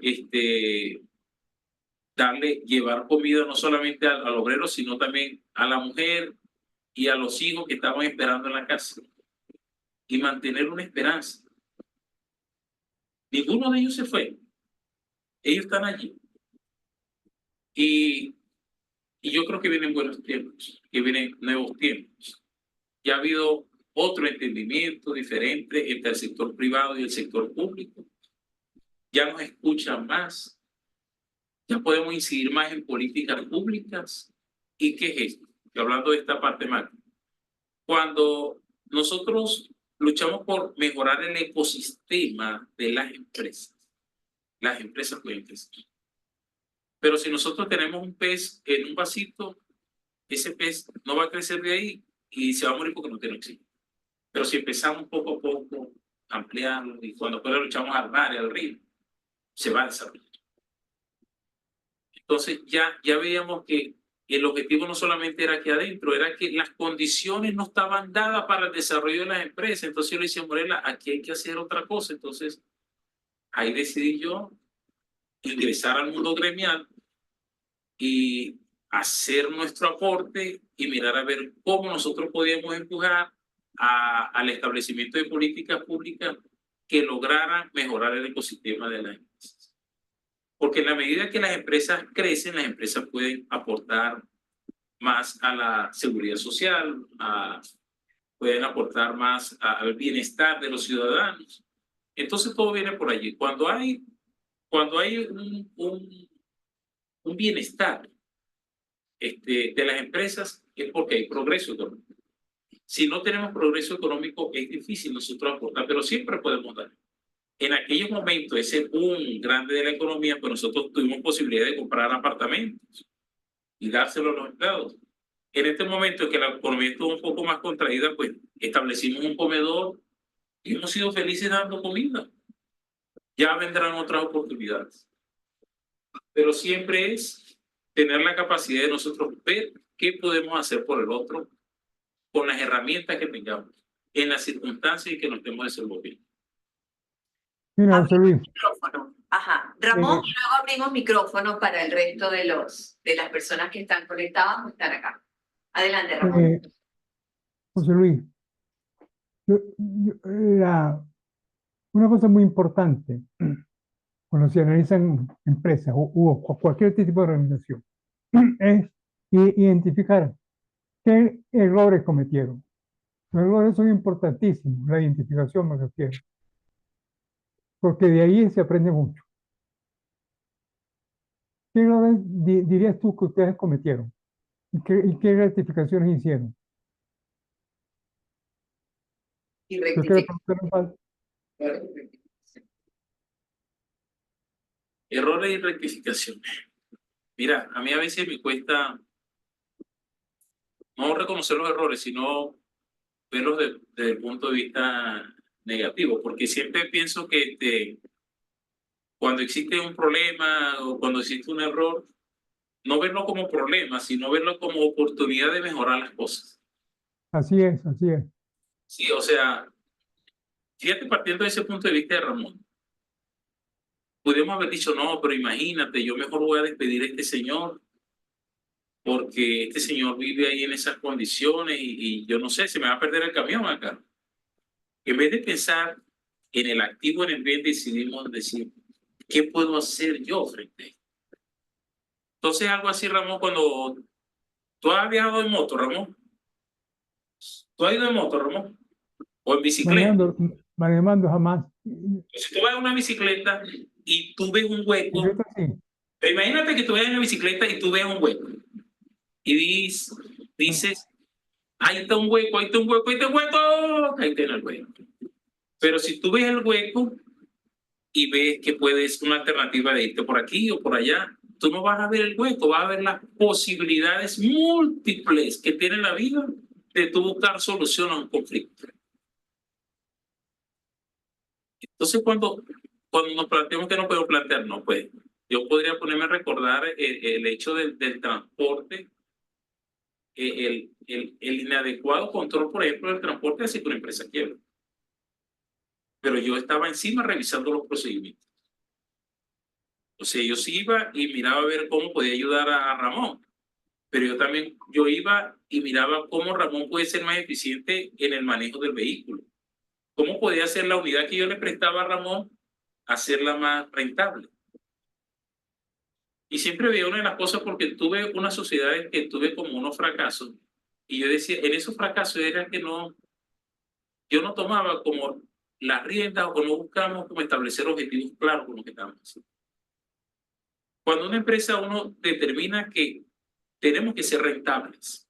llevar comida no solamente al obrero, sino también a la mujer y a los hijos que estaban esperando en la casa, y mantener una esperanza. Ninguno de ellos se fue. Ellos están allí. Y yo creo que vienen buenos tiempos, que vienen nuevos tiempos. Ya ha habido otro entendimiento diferente entre el sector privado y el sector público. Ya nos escuchan más. Ya podemos incidir más en políticas públicas. ¿Y qué es esto? Y hablando de esta parte macro. Cuando nosotros luchamos por mejorar el ecosistema de las empresas pueden crecer. Pero si nosotros tenemos un pez en un vasito, ese pez no va a crecer de ahí y se va a morir porque no tiene oxígeno. Pero si empezamos poco a poco a ampliarlo y cuando después lo echamos al mar y al río, se va a desarrollar. Entonces ya veíamos que el objetivo no solamente era aquí adentro, era que las condiciones no estaban dadas para el desarrollo de las empresas. Entonces yo le decía a Morela, aquí hay que hacer otra cosa. Entonces ahí decidí yo ingresar al mundo gremial y hacer nuestro aporte y mirar a ver cómo nosotros podíamos empujar al establecimiento de políticas públicas que lograran mejorar el ecosistema de las empresas. Porque en la medida que las empresas crecen, las empresas pueden aportar más a la seguridad social, pueden aportar más al bienestar de los ciudadanos. Entonces todo viene por allí. Cuando hay un bienestar de las empresas es porque hay progreso económico. Si no tenemos progreso económico es difícil nosotros aportar, pero siempre podemos dar. En aquellos momentos, ese boom grande de la economía, pues nosotros tuvimos posibilidad de comprar apartamentos y dárselos a los empleados. En este momento en que la economía estuvo un poco más contraída, pues establecimos un comedor y hemos sido felices dando comida. Ya vendrán otras oportunidades. Pero siempre es tener la capacidad de nosotros ver qué podemos hacer por el otro con las herramientas que tengamos, en las circunstancias en que nos estemos desenvolviendo.
Mira, José Luis,
Micrófono. Ajá. Ramón, luego abrimos micrófono para el resto de las personas que están conectadas o están acá. Adelante, Ramón.
José Luis, una cosa muy importante cuando se analizan empresas o cualquier tipo de organización es identificar qué errores cometieron. Los errores son importantísimos, la identificación me refiero, porque de ahí se aprende mucho. ¿Qué errores dirías tú que ustedes cometieron? ¿Y qué rectificaciones hicieron?
Y
Yo quiero
rectificar.
preguntar,
Errores y rectificaciones. Mira, a mí a veces me cuesta no reconocer los errores, sino verlos desde el punto de vista negativo, porque siempre pienso que cuando existe un problema o cuando existe un error, no verlo como problema, sino verlo como oportunidad de mejorar las cosas.
así es, así es.
Sí, o sea, fíjate, partiendo de ese punto de vista de Ramón, pudimos haber dicho, no, pero imagínate, yo mejor voy a despedir a este señor, porque este señor vive ahí en esas condiciones y yo no sé, se me va a perder el camión acá. En vez de pensar en el activo, en el bien, decidimos decir, ¿qué puedo hacer yo frente a esto? Entonces, algo así, Ramón, cuando tú has viajado en moto, Ramón, tú has ido en moto, Ramón, o en bicicleta.
Manejando jamás.
Si tú vas en una bicicleta y tú ves un hueco,
Sí.
pero imagínate que tú vayas en una bicicleta y tú ves un hueco y dices, ahí está un hueco, ahí está un hueco, ahí está un hueco, ahí está el hueco. Pero si tú ves el hueco y ves que puedes una alternativa de irte por aquí o por allá, tú no vas a ver el hueco, vas a ver las posibilidades múltiples que tiene la vida de tú buscar solución a un conflicto. Entonces, cuando nos planteamos que no podemos plantear, no, pues yo podría ponerme a recordar el hecho del transporte, el inadecuado control, por ejemplo, del transporte hacia que una empresa quiebra. Pero yo estaba encima revisando los procedimientos. O sea, yo sí iba y miraba a ver cómo podía ayudar a Ramón, pero yo iba y miraba cómo Ramón puede ser más eficiente en el manejo del vehículo. ¿Cómo podía hacer la unidad que yo le prestaba a Ramón, hacerla más rentable? Y siempre veía una de las cosas porque tuve unas sociedades que tuve como unos fracasos, y yo decía, en esos fracasos era que yo no tomaba como las riendas o no buscamos como establecer objetivos claros con lo que estábamos haciendo. Cuando una empresa uno determina que tenemos que ser rentables,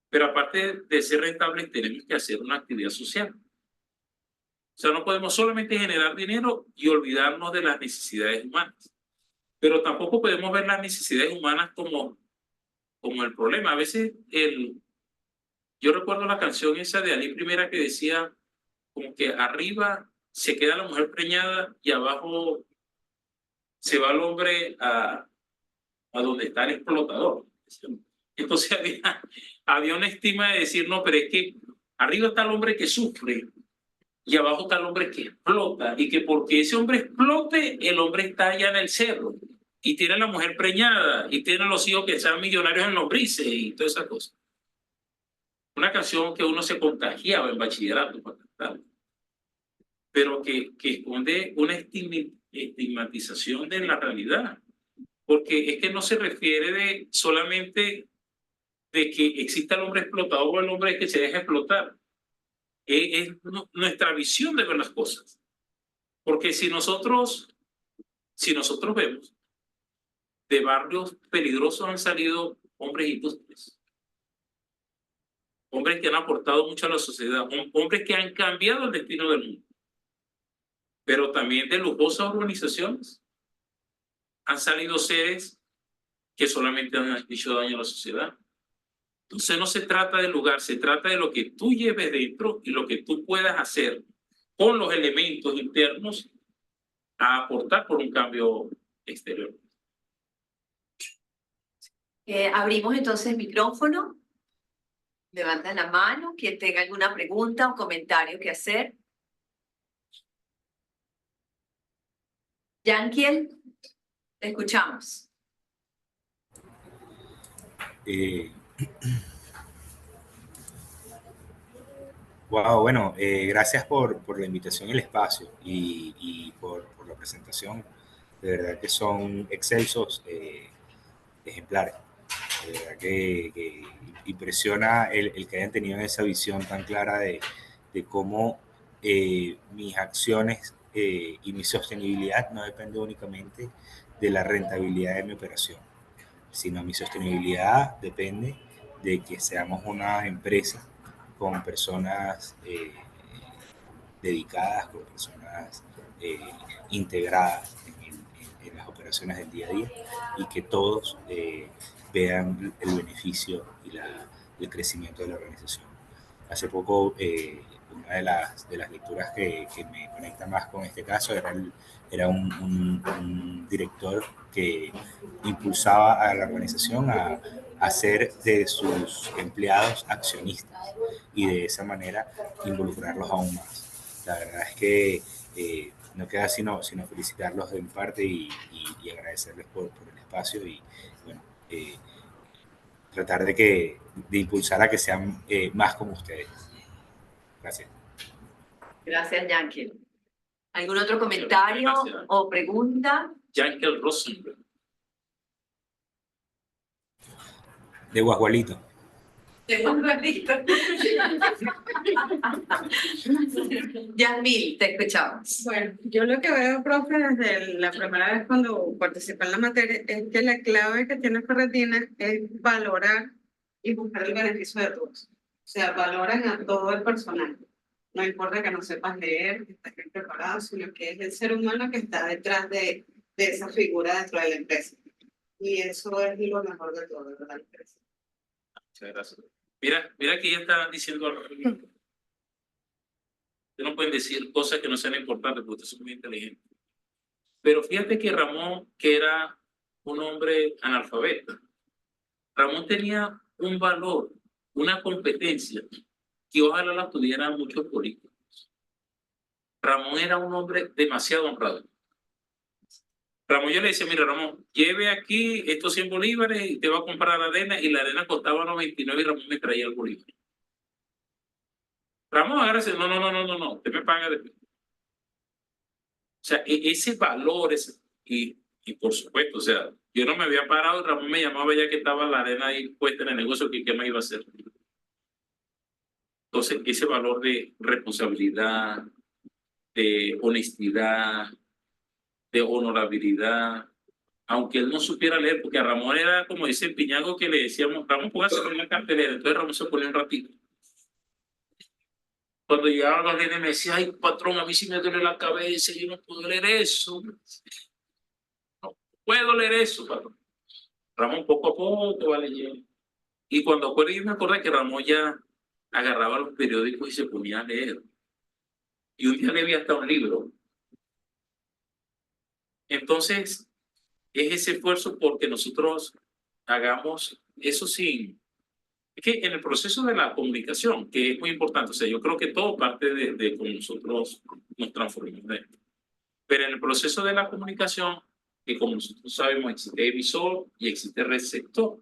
pero aparte de ser rentables tenemos que hacer una actividad social. O sea, no podemos solamente generar dinero y olvidarnos de las necesidades humanas, pero tampoco podemos ver las necesidades humanas como el problema. A veces yo recuerdo la canción esa de Ali Primera que decía como que arriba se queda la mujer preñada y abajo se va el hombre a donde está el explotador. Entonces había una estima de decir, no, pero es que arriba está el hombre que sufre y abajo está el hombre que explota, y que porque ese hombre explote, el hombre está allá en el cerro, y tiene la mujer preñada, y tiene los hijos que sean millonarios en lombrices, y todas esas cosas. Una canción que uno se contagiaba en bachillerato para cantar, pero que esconde una estigmatización de la realidad, porque es que no se refiere solamente de que exista el hombre explotador o el hombre que se deja explotar. Es nuestra visión de ver las cosas. Porque si nosotros vemos, de barrios peligrosos han salido hombres ilustres, hombres que han aportado mucho a la sociedad, hombres que han cambiado el destino del mundo. Pero también de lujosas organizaciones han salido seres que solamente han hecho daño a la sociedad. Entonces no se trata del lugar, se trata de lo que tú lleves dentro y lo que tú puedas hacer con los elementos internos a aportar por un cambio exterior.
Abrimos entonces el micrófono. Levantan la mano, quien tenga alguna pregunta o comentario que hacer. Yankiel, te escuchamos.
Wow, bueno, gracias por la invitación y el espacio y por la presentación. De verdad que son excelsos, ejemplares. De verdad que impresiona el que hayan tenido esa visión tan clara de cómo mis acciones y mi sostenibilidad no depende únicamente de la rentabilidad de mi operación, sino mi sostenibilidad depende de que seamos una empresa con personas dedicadas, con personas integradas en las operaciones del día a día y que todos vean el beneficio y el crecimiento de la organización. Hace poco, una de las lecturas que me conecta más con este caso era un director que impulsaba a la organización a hacer de sus empleados accionistas y de esa manera involucrarlos aún más. La verdad es que no queda sino felicitarlos de mi parte y agradecerles por el espacio y bueno, tratar de impulsar a que sean más como ustedes. Gracias.
Gracias, Yankiel. ¿Algún otro comentario o pregunta?
Yankiel Rosenberg.
De Guasgualito.
De Guasgualito. Yasmil, te escuchamos.
Bueno, yo lo que veo, profe, desde la primera vez cuando participé en la materia, es que la clave que tiene Ferretina es valorar y buscar el beneficio de todos. O sea, valoran a todo el personal. No importa que no sepas leer, que estés bien preparado, sino que es el ser humano que está detrás de esa figura dentro de la empresa. Y eso es lo mejor de todo, de la empresa.
Muchas gracias. Mira que ya está diciendo algo. Ustedes no pueden decir cosas que no sean importantes porque ustedes son muy inteligentes. Pero fíjate que Ramón, que era un hombre analfabeto, Ramón tenía un valor, una competencia que ojalá la tuvieran muchos políticos. Ramón era un hombre demasiado honrado. Ramón, yo le decía, mira Ramón, lleve aquí estos 100 bolívares y te va a comprar arena, y la arena costaba 99 y Ramón me traía el bolívar. Ramón, agárrese, no, usted me paga después. O sea, ese valor, y por supuesto, o sea, yo no me había parado y Ramón me llamaba ya que estaba la arena ahí puesta en el negocio, que qué me iba a hacer. Entonces, ese valor de responsabilidad, de honestidad, de honorabilidad, aunque él no supiera leer, porque a Ramón era como ese piñago que le decíamos, Ramón, póngase con la cartelera. Entonces Ramón se ponía un ratito. Cuando llegaban los nenes me decía, ay, patrón, a mí sí me duele la cabeza, yo no puedo leer eso. No puedo leer eso, patrón. Ramón poco a poco va leyendo. Y cuando acuerdo, yo me acordé que Ramón ya agarraba los periódicos y se ponía a leer. Y un día le vi hasta un libro. Entonces, es ese esfuerzo porque nosotros hagamos eso sin Es que en el proceso de la comunicación, que es muy importante, o sea, yo creo que todo parte de cómo nosotros nos transformamos dentro. Pero en el proceso de la comunicación, que como nosotros sabemos, existe emisor y existe receptor.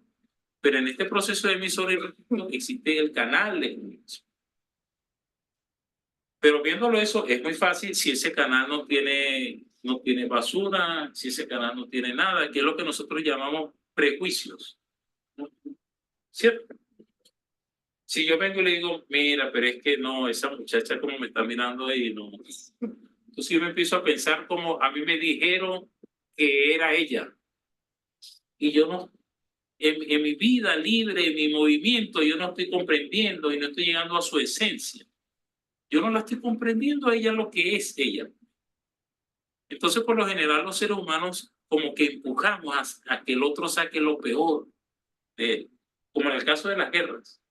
Pero en este proceso de emisor y receptor existe el canal de comunicación. Pero viéndolo eso, es muy fácil si ese canal no tiene basura, si ese canal no tiene nada, que es lo que nosotros llamamos prejuicios. ¿Cierto? Si yo vengo y le digo, mira, pero es que no, esa muchacha como me está mirando ahí, no. Entonces yo me empiezo a pensar como a mí me dijeron que era ella. Y yo no, en mi vida libre, en mi movimiento, yo no estoy comprendiendo y no estoy llegando a su esencia. Yo no la estoy comprendiendo a ella lo que es ella. Entonces, por lo general, los seres humanos como que empujamos a que el otro saque lo peor de él. Como en el caso de las guerras.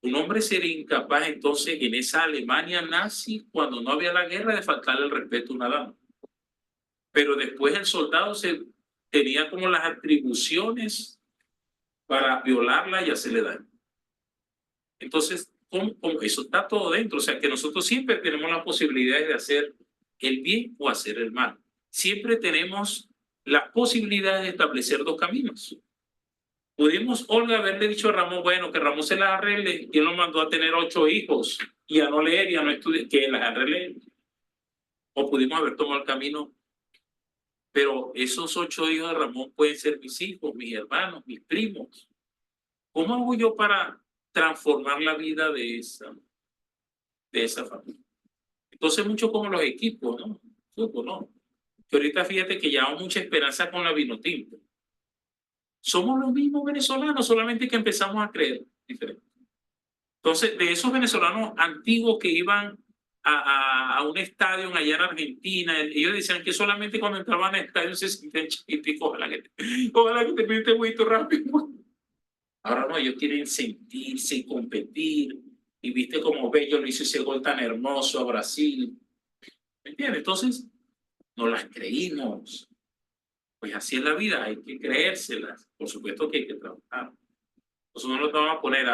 Un hombre sería incapaz entonces en esa Alemania nazi, cuando no había la guerra, de faltarle el respeto a una dama. Pero después el soldado tenía como las atribuciones para violarla y hacerle daño. Entonces, ¿cómo eso está todo dentro? O sea, que nosotros siempre tenemos la posibilidad de hacer el bien o hacer el mal. Siempre tenemos la posibilidad de establecer dos caminos. Pudimos, Olga, haberle dicho a Ramón, bueno, que Ramón se las arregle, y él lo mandó a tener 8 hijos y a no leer y a no estudiar, que las arregle. O pudimos haber tomado el camino, pero esos 8 hijos de Ramón pueden ser mis hijos, mis hermanos, mis primos. ¿Cómo hago yo para transformar la vida de esa familia? Entonces, mucho como los equipos, ¿no? Fútbol, ¿no? Que ahorita fíjate que llevamos mucha esperanza con la Vinotinto. Somos los mismos venezolanos, solamente que empezamos a creer diferente. Entonces, de esos venezolanos antiguos que iban a un estadio allá en Argentina, ellos decían que solamente cuando entraban al estadio se sentían chiquiticos, ojalá que te pinte muy rápido. Ahora no, ellos quieren sentirse y competir. Y viste cómo Bello le hizo ese gol tan hermoso a Brasil. ¿Me entiendes? Entonces, no las creímos. Pues así es la vida, hay que creérselas. Por supuesto que hay que trabajar. Nosotros no nos vamos a poner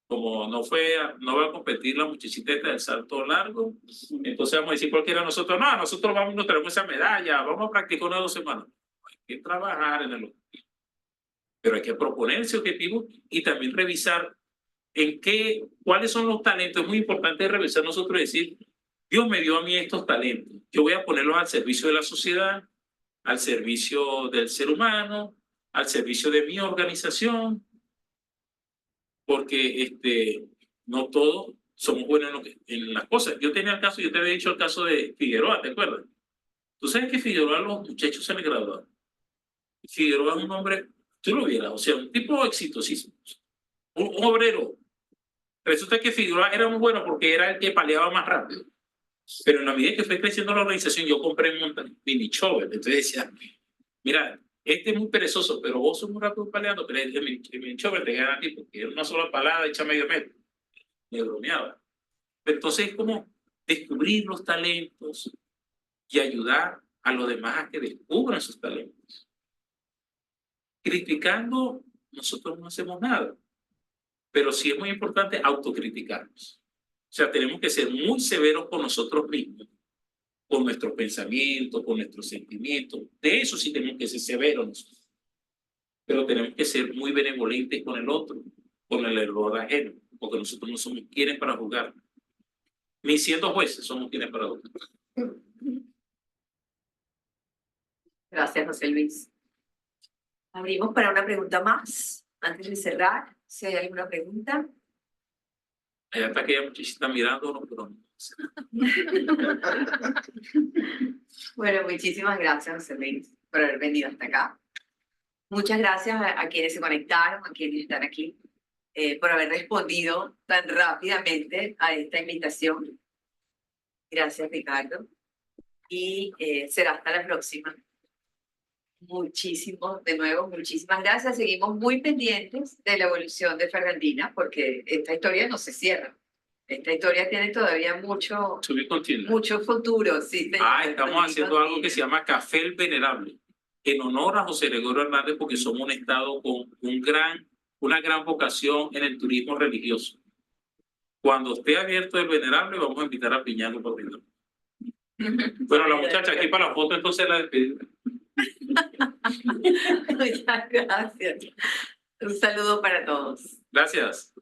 como no va a competir la muchachita esta del salto largo, entonces vamos a decir cualquiera de nosotros, no, nosotros vamos, nos traemos esa medalla, vamos a practicar 1 o 2 semanas. Hay que trabajar en el objetivo. Pero hay que proponer ese objetivo y también revisar cuáles son los talentos. Es muy importante revisar nosotros y decir, Dios me dio a mí estos talentos, yo voy a ponerlos al servicio de la sociedad, al servicio del ser humano, al servicio de mi organización, porque no todos somos buenos en las cosas. Yo te había dicho el caso de Figueroa, ¿te acuerdas? Tú sabes que Figueroa, los muchachos se le graduaron. Figueroa es un hombre, tú lo vieras, o sea, un tipo exitosísimo, un obrero. Resulta que Figueroa era muy bueno porque era el que paleaba más rápido. Pero en la medida que fue creciendo la organización, yo compré un mini chover. Entonces decía, mira, este es muy perezoso, pero vos sos muy rápido paleando, pero el mini chover te gana a ti porque era una sola palada hecha medio metro. Me bromeaba. Entonces es como descubrir los talentos y ayudar a los demás a que descubran sus talentos. Criticando, nosotros no hacemos nada. Pero sí es muy importante autocriticarnos. O sea, tenemos que ser muy severos con nosotros mismos, con nuestros pensamientos, con nuestros sentimientos. De eso sí tenemos que ser severos nosotros. Pero tenemos que ser muy benevolentes con el otro, con el error ajeno, porque nosotros no somos quienes para juzgar. Ni siendo jueces somos quienes para juzgar.
Gracias, José Luis. Abrimos para una pregunta más, antes de cerrar, si hay alguna pregunta.
Allá está aquella muchachita mirándonos, pero no.
Bueno, muchísimas gracias, José Luis, por haber venido hasta acá. Muchas gracias a quienes se conectaron, a quienes están aquí, por haber respondido tan rápidamente a esta invitación. Gracias, Ricardo. Y será hasta la próxima. De nuevo, muchísimas gracias. Seguimos muy pendientes de la evolución de Fernandina, porque esta historia no se cierra. Esta historia tiene todavía mucho futuro. Sí,
estamos haciendo algo que se llama Café el Venerable, en honor a José Gregorio Hernández, porque somos un estado con una gran vocación en el turismo religioso. Cuando esté abierto el venerable, vamos a invitar a Piñano por brindar. Bueno, la muchacha aquí para la foto, entonces la despedida.
Muchas gracias. Un saludo para todos.
Gracias.